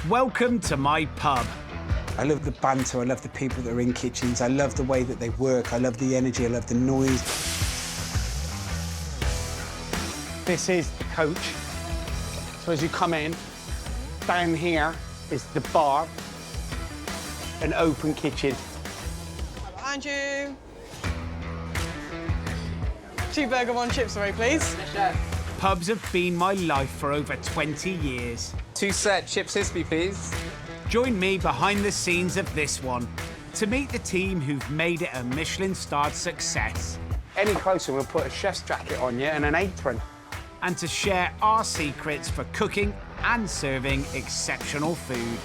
Welcome to my pub. I love the banter, I love the people that are in kitchens, I love the way that they work, I love the energy, I love the noise. This is the coach. So as you come in, down here is the bar, an open kitchen. Behind you. 2 burger, 1 chip, sorry, please. Pubs have been my life for over 20 years. 2 set chips crispy, please. Join me behind the scenes of this one to meet the team who've made it a Michelin-starred success. Any closer, we'll put a chef's jacket on you and an apron. And to share our secrets for cooking and serving exceptional food.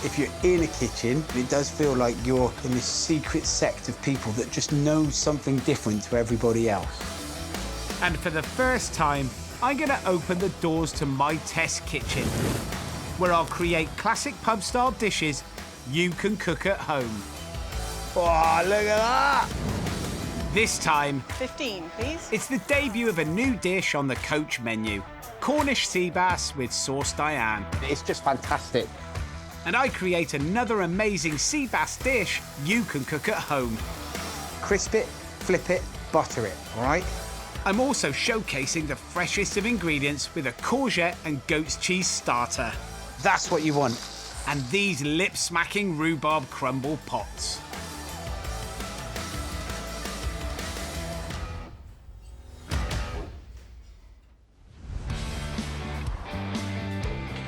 If you're in a kitchen, it does feel like you're in this secret sect of people that just know something different to everybody else. And for the first time, I'm going to open the doors to my test kitchen, where I'll create classic pub-style dishes you can cook at home. Oh, look at that! This time, 15, please. it's the debut of a new dish on the Coach menu, Cornish sea bass with sauce Diane. It's just fantastic. And I create another amazing sea bass dish you can cook at home. Crisp it, flip it, butter it, all right? I'm also showcasing the freshest of ingredients with a courgette and goat's cheese starter. That's what you want. And these lip-smacking rhubarb crumble pots.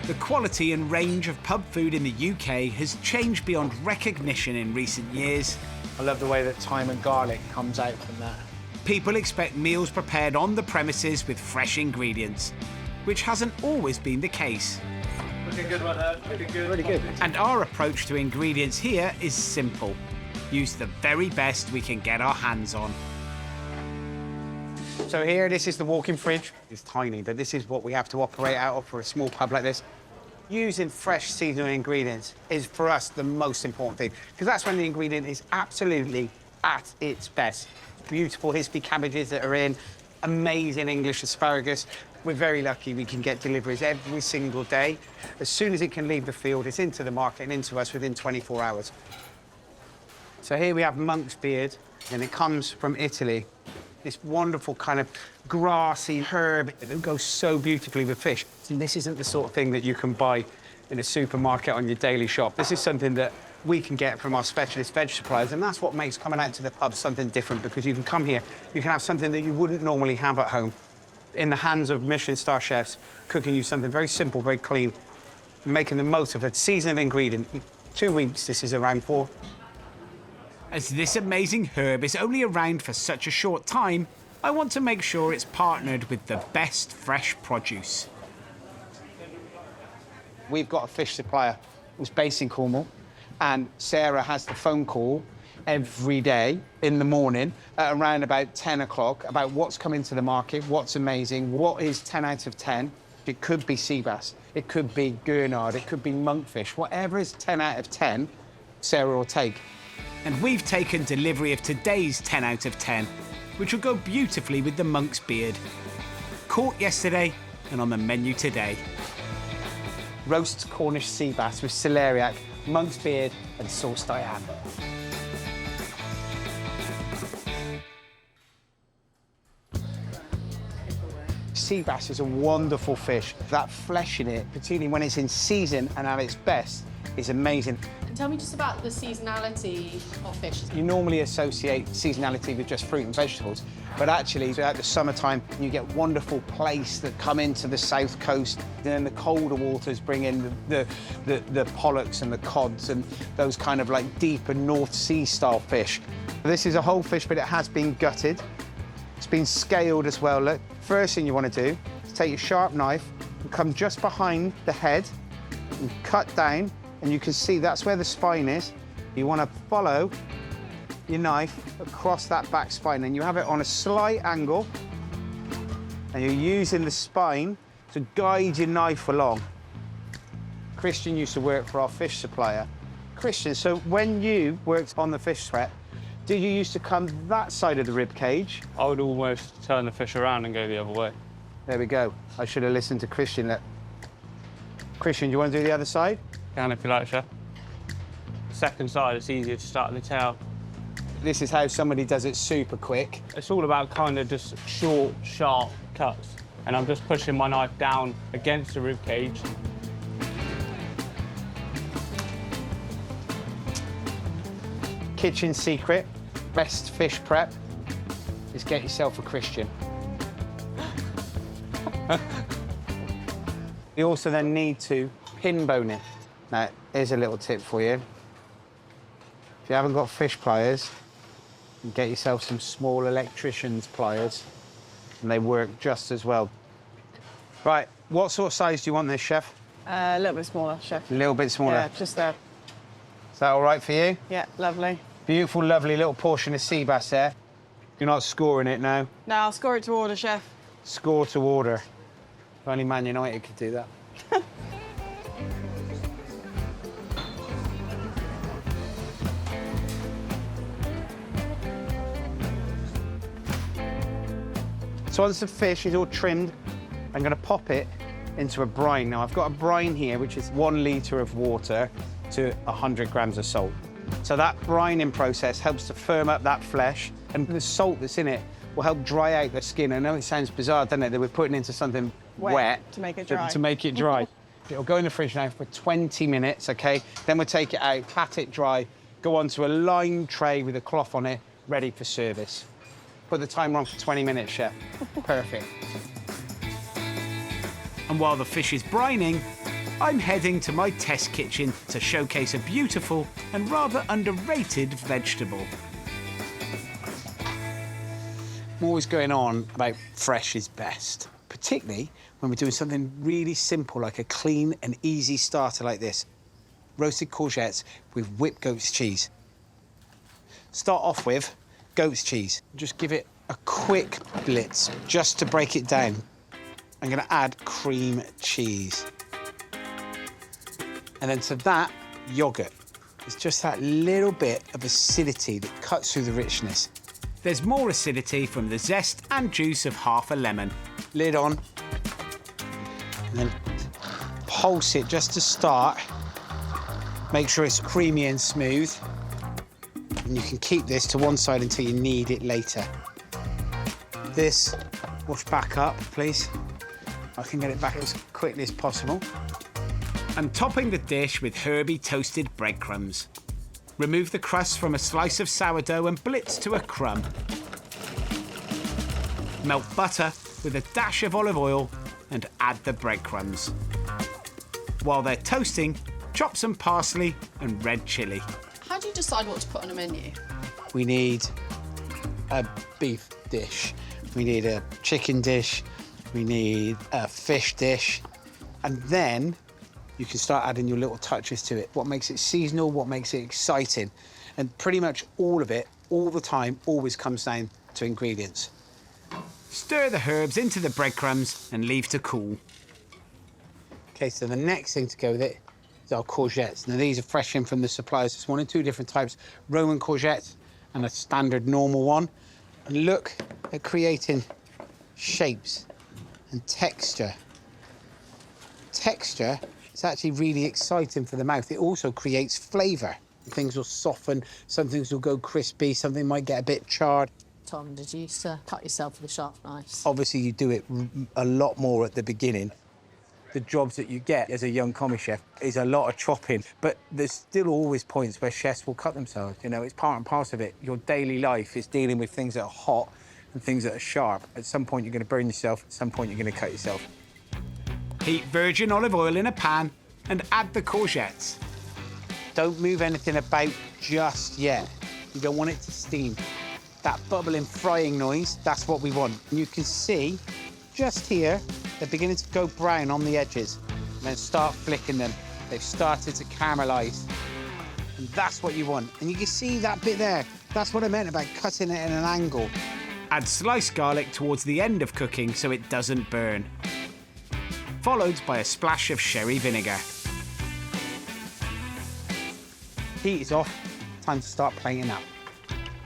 The quality and range of pub food in the UK has changed beyond recognition in recent years. I love the way that thyme and garlic comes out from that. People expect meals prepared on the premises with fresh ingredients, which hasn't always been the case. Looking good, right there. Looking good. Really good. And our approach to ingredients here is simple. Use the very best we can get our hands on. So here, this is the walk-in fridge. It's tiny, but this is what we have to operate out of for a small pub like this. Using fresh seasonal ingredients is, for us, the most important thing, because that's when the ingredient is absolutely at its best. Beautiful hispy cabbages that are in, amazing English asparagus. We're very lucky we can get deliveries every single day. As soon as it can leave the field, it's into the market and into us within 24 hours. So here we have monk's beard, and it comes from Italy. This wonderful kind of grassy herb that goes so beautifully with fish. And this isn't the sort of thing that you can buy in a supermarket on your daily shop. This is something that we can get from our specialist veg suppliers, and that's what makes coming out to the pub something different, because you can come here, you can have something that you wouldn't normally have at home. In the hands of Michelin-Star chefs, cooking you something very simple, very clean, making the most of a seasonal ingredient. 2 weeks this is around for. As this amazing herb is only around for such a short time, I want to make sure it's partnered with the best fresh produce. We've got a fish supplier who's based in Cornwall, and Sarah has the phone call every day in the morning at around about 10 o'clock about what's coming to the market, what's amazing, what is 10 out of 10. It could be sea bass, it could be gurnard, it could be monkfish. Whatever is 10 out of 10, Sarah will take. And we've taken delivery of today's 10 out of 10, which will go beautifully with the monk's beard. Caught yesterday and on the menu today. Roast Cornish sea bass with celeriac, monk's beard and sauce Diane. Sea bass is a wonderful fish. That flesh in it, particularly when it's in season and at its best, is amazing. Tell me just about the seasonality of fish. You normally associate seasonality with just fruit and vegetables, but actually throughout the summertime you get wonderful plaice that come into the south coast. Then the colder waters bring in the pollocks and the cods and those kind of like deep and North Sea style fish. This is a whole fish, but it has been gutted. It's been scaled as well. Look, first thing you want to do is take your sharp knife and come just behind the head and cut down. And you can see that's where the spine is. You want to follow your knife across that back spine, and you have it on a slight angle, and you're using the spine to guide your knife along. Christian used to work for our fish supplier. Christian, so when you worked on the fish prep, did you used to come that side of the rib cage? I would almost turn the fish around and go the other way. There we go. I should have listened to Christian. Christian, do you want to do the other side? Can if you like, chef. Second side, it's easier to start at the tail. This is how somebody does it super quick. It's all about kind of just short, sharp cuts. And I'm just pushing my knife down against the rib cage. Kitchen secret, best fish prep, is get yourself a Christian. You also then need to pin bone it. Now, here's a little tip for you. If you haven't got fish pliers, get yourself some small electrician's pliers, and they work just as well. Right, what sort of size do you want this, chef? A little bit smaller, chef. A little bit smaller. Yeah, just there. Is that all right for you? Yeah, lovely. Beautiful, lovely little portion of sea bass there. You're not scoring it now. No, I'll score it to order, chef. Score to order. Only Man United could do that. So once the fish is all trimmed, I'm going to pop it into a brine. Now, I've got a brine here, which is 1 litre of water to 100 grams of salt. So that brining process helps to firm up that flesh, and the salt that's in it will help dry out the skin. I know it sounds bizarre, doesn't it, that we're putting into something wet to make it dry. To make it dry. It'll go in the fridge now for 20 minutes, OK? Then we'll take it out, pat it dry, go onto a lined tray with a cloth on it, ready for service. Put the timer on for 20 minutes, chef. Perfect. And while the fish is brining, I'm heading to my test kitchen to showcase a beautiful and rather underrated vegetable. I'm always going on about fresh is best, particularly when we're doing something really simple like a clean and easy starter like this. Roasted courgettes with whipped goat's cheese. Start off with goat's cheese. Just give it a quick blitz just to break it down. I'm going to add cream cheese. And then to that, yoghurt. It's just that little bit of acidity that cuts through the richness. There's more acidity from the zest and juice of half a lemon. Lid on. And then pulse it just to start. Make sure it's creamy and smooth. And you can keep this to one side until you need it later. This, wash back up, please. I can get it back as quickly as possible. And topping the dish with herby toasted breadcrumbs. Remove the crust from a slice of sourdough and blitz to a crumb. Melt butter with a dash of olive oil and add the breadcrumbs. While they're toasting, chop some parsley and red chilli. How do you decide what to put on a menu? We need a beef dish. We need a chicken dish. We need a fish dish. And then you can start adding your little touches to it. What makes it seasonal, what makes it exciting. And pretty much all of it, all the time, always comes down to ingredients. Stir the herbs into the breadcrumbs and leave to cool. OK, so the next thing to go with it is our courgettes. Now, these are fresh in from the suppliers. There's 1 and 2 different types, Roman courgettes and a standard normal one. And look at creating shapes and texture. Texture is actually really exciting for the mouth. It also creates flavour. Things will soften, some things will go crispy, something might get a bit charred. Tom, did you used to cut yourself with a sharp knife? Obviously, you do it a lot more at the beginning. The jobs that you get as a young commis chef is a lot of chopping, but there's still always points where chefs will cut themselves. You know, it's part and parcel of it. Your daily life is dealing with things that are hot and things that are sharp. At some point, you're going to burn yourself. At some point, you're going to cut yourself. Heat virgin olive oil in a pan and add the courgettes. Don't move anything about just yet. You don't want it to steam. That bubbling frying noise, that's what we want. And you can see just here, they're beginning to go brown on the edges. And then start flicking them. They've started to caramelise. And that's what you want. And you can see that bit there. That's what I meant about cutting it at an angle. Add sliced garlic towards the end of cooking so it doesn't burn. Followed by a splash of sherry vinegar. Heat is off. Time to start plating up.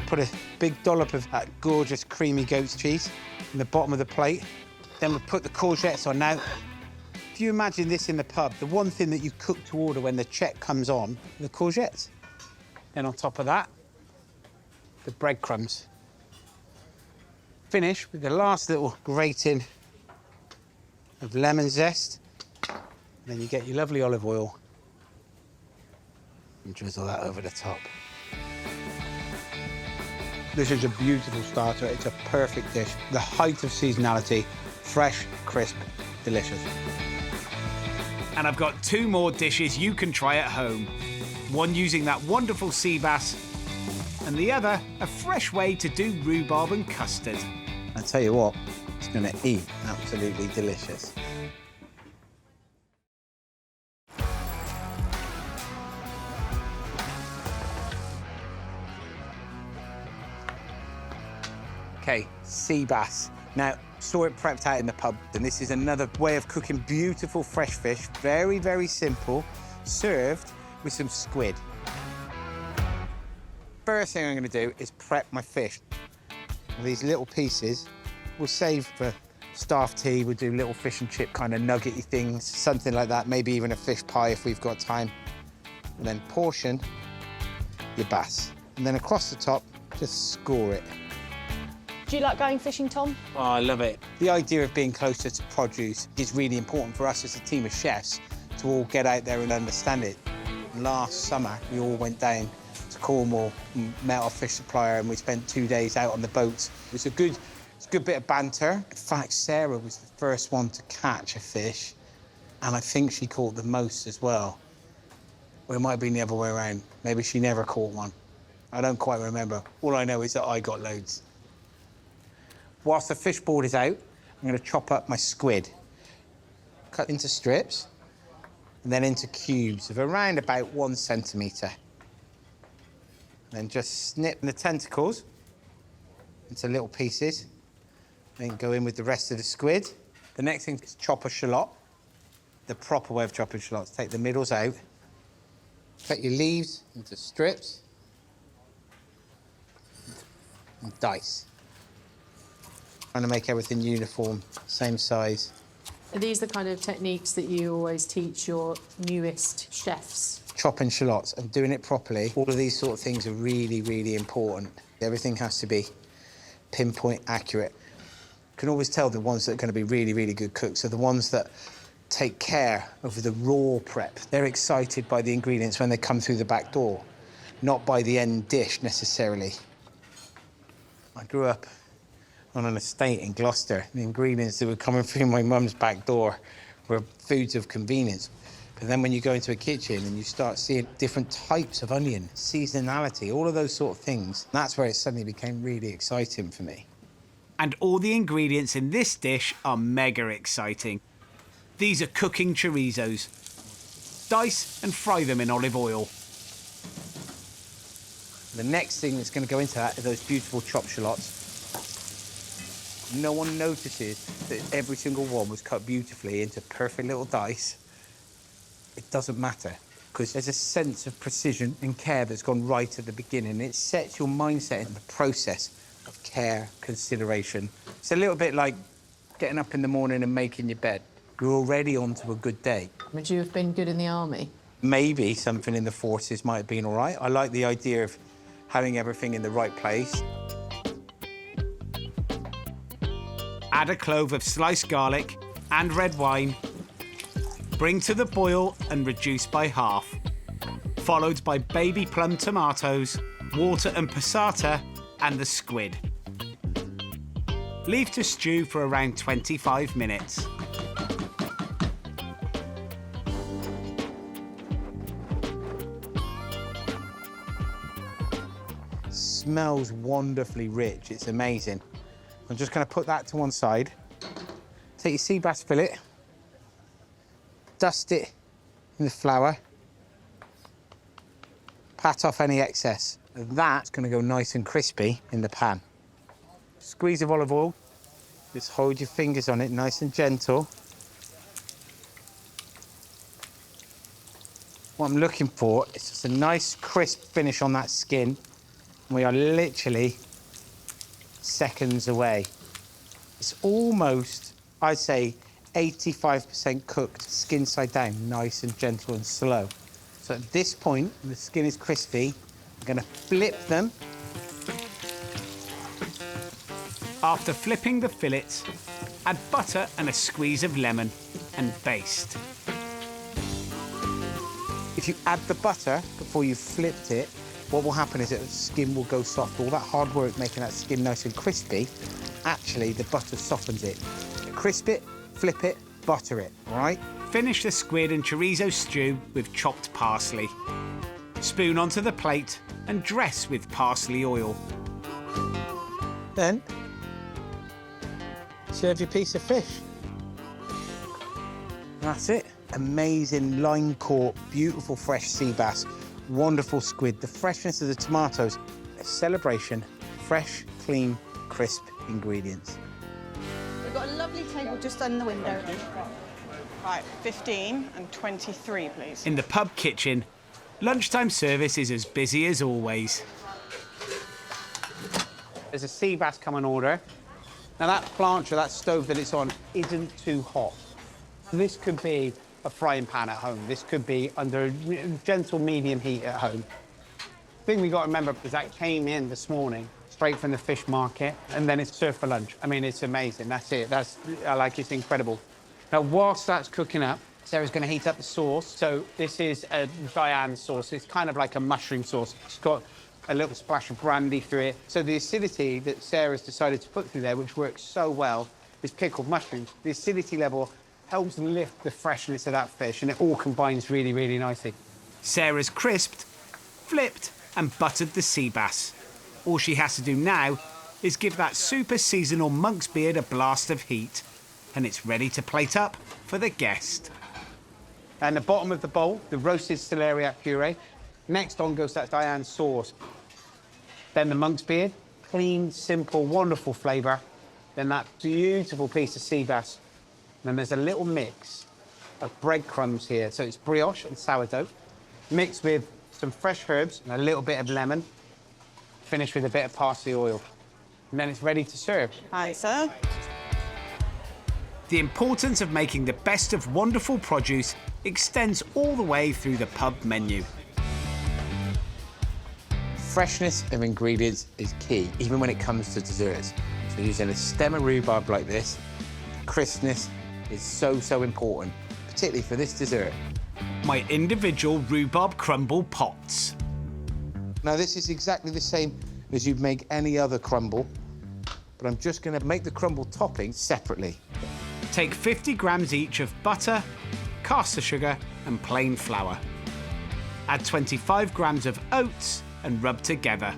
Put a big dollop of that gorgeous creamy goat's cheese in the bottom of the plate. Then we'll put the courgettes on now. If you imagine this in the pub, the one thing that you cook to order when the check comes on, the courgettes. Then on top of that, the breadcrumbs. Finish with the last little grating of lemon zest. And then you get your lovely olive oil and drizzle that over the top. This is a beautiful starter. It's a perfect dish. The height of seasonality, fresh, crisp, delicious. And I've got 2 more dishes you can try at home. One using that wonderful sea bass, and the other a fresh way to do rhubarb and custard. I tell you what, it's going to eat absolutely delicious. Okay, sea bass. Now, saw it prepped out in the pub, and this is another way of cooking beautiful fresh fish. Very, very simple, served with some squid. First thing I'm going to do is prep my fish. These little pieces we'll save for staff tea. We'll do little fish and chip kind of nuggety things, something like that, maybe even a fish pie if we've got time. And then portion your bass. And then across the top, just score it. Do you like going fishing, Tom? Oh, I love it. The idea of being closer to produce is really important for us as a team of chefs to all get out there and understand it. Last summer, we all went down to Cornwall and met our fish supplier, and we spent 2 days out on the boats. It was a good bit of banter. In fact, Sarah was the first one to catch a fish, and I think she caught the most as well. Or it might have been the other way around. Maybe she never caught one. I don't quite remember. All I know is that I got loads. Whilst the fish board is out, I'm going to chop up my squid. Cut into strips, and then into cubes of around about 1 centimetre. Then just snip the tentacles into little pieces, then go in with the rest of the squid. The next thing is chop a shallot. The proper way of chopping shallots, take the middles out, cut your leaves into strips, and dice. Trying to make everything uniform, same size. Are these the kind of techniques that you always teach your newest chefs? Chopping shallots and doing it properly, all of these sort of things are really, really important. Everything has to be pinpoint accurate. You can always tell the ones that are going to be really, really good cooks are the ones that take care of the raw prep. They're excited by the ingredients when they come through the back door, not by the end dish necessarily. I grew up on an estate in Gloucester. The ingredients that were coming through my mum's back door were foods of convenience. But then when you go into a kitchen and you start seeing different types of onion, seasonality, all of those sort of things, that's where it suddenly became really exciting for me. And all the ingredients in this dish are mega exciting. These are cooking chorizos. Dice and fry them in olive oil. The next thing that's going to go into that are those beautiful chopped shallots. No one notices that every single one was cut beautifully into perfect little dice. It doesn't matter, because there's a sense of precision and care that's gone right at the beginning. It sets your mindset in the process of care, consideration. It's a little bit like getting up in the morning and making your bed. You're already on to a good day. Would you have been good in the army? Maybe something in the forces might have been all right. I like the idea of having everything in the right place. Add a clove of sliced garlic and red wine. Bring to the boil and reduce by half. Followed by baby plum tomatoes, water and passata, and the squid. Leave to stew for around 25 minutes. Smells wonderfully rich. It's amazing. I'm just going to put that to one side. Take your sea bass fillet, dust it in the flour, pat off any excess. And that's going to go nice and crispy in the pan. Squeeze of olive oil. Just hold your fingers on it, nice and gentle. What I'm looking for is just a nice crisp finish on that skin. We are literally seconds away. It's almost, I'd say, 85% cooked, skin side down, nice and gentle and slow. So at this point, when the skin is crispy, I'm gonna flip them. After flipping the fillets, add butter and a squeeze of lemon and baste. If you add the butter before you've flipped it, what will happen is that the skin will go soft. All that hard work making that skin nice and crispy, actually the butter softens it. Crisp it, flip it, butter it, all right? Finish the squid and chorizo stew with chopped parsley. Spoon onto the plate and dress with parsley oil. Then, serve your piece of fish. That's it. Amazing line-caught, beautiful fresh sea bass, wonderful squid, the freshness of the tomatoes, a celebration, fresh, clean, crisp ingredients. We've got a lovely table just on the window. Right, 15 and 23, please. In the pub kitchen, lunchtime service is as busy as always. There's a sea bass come on order. Now that plancha, that stove that it's on, isn't too hot. This could be a frying pan at home. This could be under gentle medium heat at home. The thing we got to remember is that came in this morning, straight from the fish market, and then it's served for lunch. I mean, it's amazing. That's it. It's incredible. Now, whilst that's cooking up, Sarah's going to heat up the sauce. So this is a Diane sauce. It's kind of like a mushroom sauce. It's got a little splash of brandy through it. So the acidity that Sarah's decided to put through there, which works so well, is pickled mushrooms. The acidity level helps lift the freshness of that fish, and it all combines really, really nicely. Sarah's crisped, flipped and buttered the sea bass. All she has to do now is give that super seasonal monk's beard a blast of heat, and it's ready to plate up for the guest. And the bottom of the bowl, the roasted celeriac puree. Next on goes that Diane sauce. Then the monk's beard, clean, simple, wonderful flavour. Then that beautiful piece of sea bass. And then there's a little mix of breadcrumbs here. So it's brioche and sourdough, mixed with some fresh herbs and a little bit of lemon, finished with a bit of parsley oil. And then it's ready to serve. Hi, sir. The importance of making the best of wonderful produce extends all the way through the pub menu. Freshness of ingredients is key, even when it comes to desserts. So using a stem of rhubarb like this, crispness is so important, particularly for this dessert. My individual rhubarb crumble pots. Now this is exactly the same as you'd make any other crumble, but I'm just gonna make the crumble topping separately. Take 50 grams each of butter, caster sugar and plain flour. Add 25 grams of oats and rub together.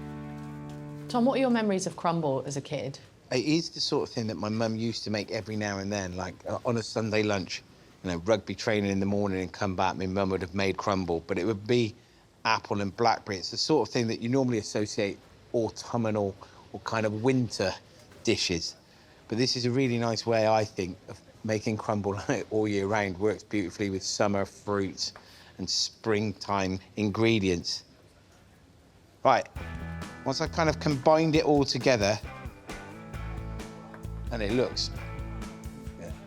Tom, what are your memories of crumble as a kid? It is the sort of thing that my mum used to make every now and then, like on a Sunday lunch. You know, rugby training in the morning and come back, my mum would have made crumble, but it would be apple and blackberry. It's the sort of thing that you normally associate autumnal or kind of winter dishes. But this is a really nice way, I think, of making crumble all year round. Works beautifully with summer fruits and springtime ingredients. Right, once I've kind of combined it all together, and it looks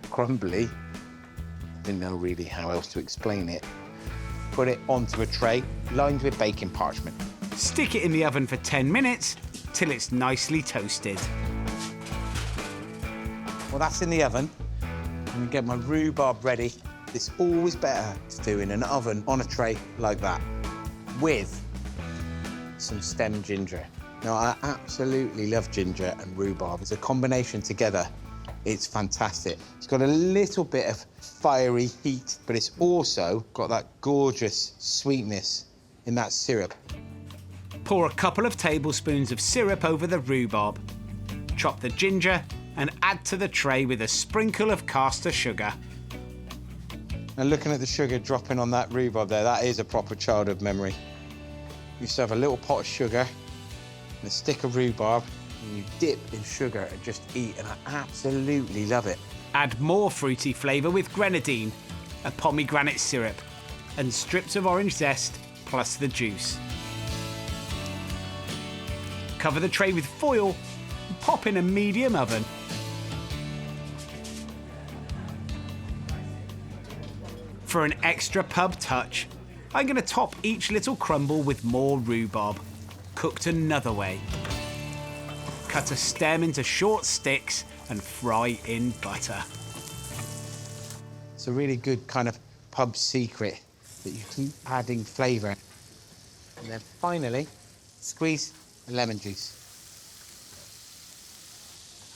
crumbly, I don't know really how else to explain it. Put it onto a tray lined with baking parchment. Stick it in the oven for 10 minutes till it's nicely toasted. Well, that's in the oven. I'm gonna get my rhubarb ready. It's always better to do in an oven on a tray like that, with some stem ginger. Now, I absolutely love ginger and rhubarb. It's a combination together. It's fantastic. It's got a little bit of fiery heat, but it's also got that gorgeous sweetness in that syrup. Pour a couple of tablespoons of syrup over the rhubarb. Chop the ginger and add to the tray with a sprinkle of caster sugar. And looking at the sugar dropping on that rhubarb there, that is a proper childhood memory. You used to have a little pot of sugar and a stick of rhubarb, and you dip in sugar and just eat, and I absolutely love it. Add more fruity flavour with grenadine, a pomegranate syrup, and strips of orange zest plus the juice. Cover the tray with foil and pop in a medium oven. For an extra pub touch, I'm going to top each little crumble with more rhubarb, cooked another way. Cut a stem into short sticks and fry in butter. It's a really good kind of pub secret that you keep adding flavour. And then finally, squeeze the lemon juice.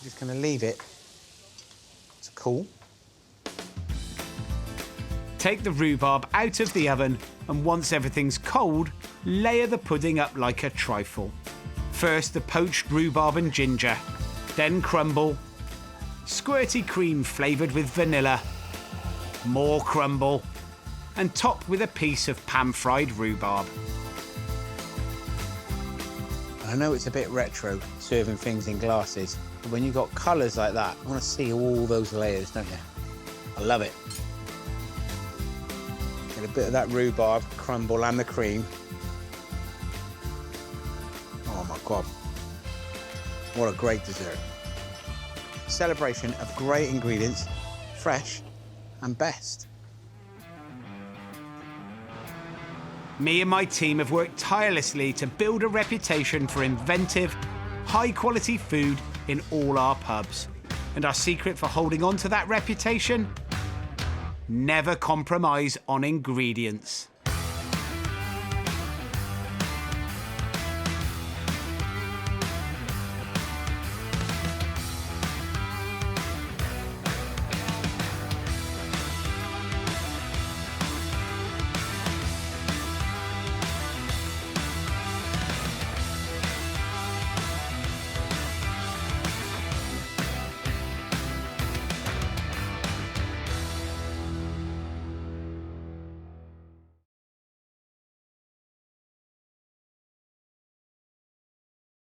I'm just going to leave it to cool. Take the rhubarb out of the oven, and once everything's cold, layer the pudding up like a trifle. First the poached rhubarb and ginger, then crumble, squirty cream flavoured with vanilla, more crumble, and top with a piece of pan-fried rhubarb. I know it's a bit retro, serving things in glasses, but when you've got colours like that, you want to see all those layers, don't you? I love it. Get a bit of that rhubarb, crumble and the cream. Oh my God. What a great dessert. Celebration of great ingredients, fresh and best. Me and my team have worked tirelessly to build a reputation for inventive, high-quality food in all our pubs. And our secret for holding on to that reputation? Never compromise on ingredients.